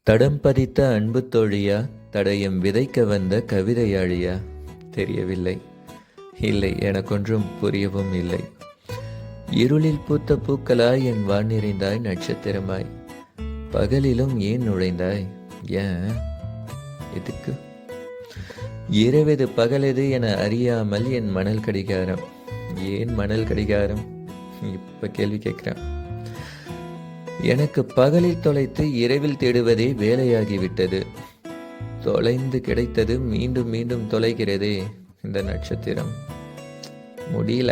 தடம் பதித்த அன்பு தோழியா, தடயம் விதைக்க வந்த கவிதையாழியா? தெரியவில்லை. இல்லை, எனக்கொன்றும் புரியவும் இல்லை. இருளில் பூத்த பூக்களாய் என் வான் நிறைந்தாய், நட்சத்திரமாய் பகலிலும் ஏன் நுழைந்தாய்? ஏன்? எதுக்கு? இரவெது பகலெது என அறியாமல் என் மணல் கடிகாரம். ஏன் மணல் கடிகாரம்? இப்ப கேள்வி கேட்கிறேன். எனக்கு பகலில் தொலைத்து இரவில் தேடுவதே வேலையாகிவிட்டது. தொலைந்து கிடைத்தது மீண்டும் மீண்டும் தொலைகிறதே இந்த நட்சத்திரம். முடியல.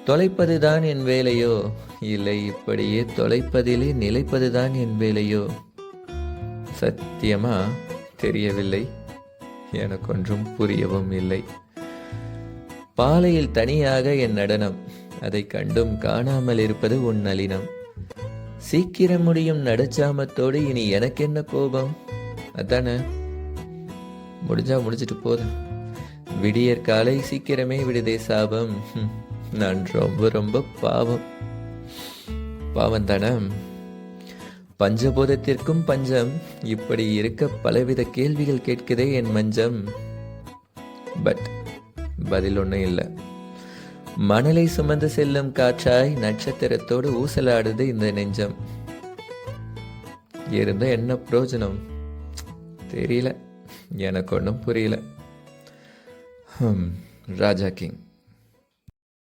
தொலைப்பதுதான் என் வேலையோ, இல்லை இப்படியே தொலைப்பதிலே நிலைப்பதுதான் என் வேலையோ? சத்தியமா தெரியவில்லை. எனக்கொன்றும் புரியவும் இல்லை. பாலையில் தனியாக என் நடனம், அதை கண்டும் காணாமல் இருப்பது உன் நளினம். சீக்கிரம் முடியும் நடுச்சாமத்தோடு இனி எனக்கு என்ன கோபம்? அதானே, முடிஞ்சா முடிச்சிட்டு போதும். விடியற் காலை சீக்கிரமே விடுதே சாபம். நான் ரொம்ப ரொம்ப பாவம். பாவம் தானே? பஞ்சபூதத்திற்கும் பஞ்சம். இப்படி இருக்க பலவித கேள்விகள் கேட்குதே என் மஞ்சம். பட் பதில் ஒன்றும் இல்லை. மணலை சுமந்து செல்லும் காற்றாய் நட்சத்திரத்தோடு ஊசலாடுது இந்த நெஞ்சம். இருந்த என்ன பிரயோஜனம்? தெரியல. எனக்கு ஒன்றும் புரியல. ராஜா கிங்.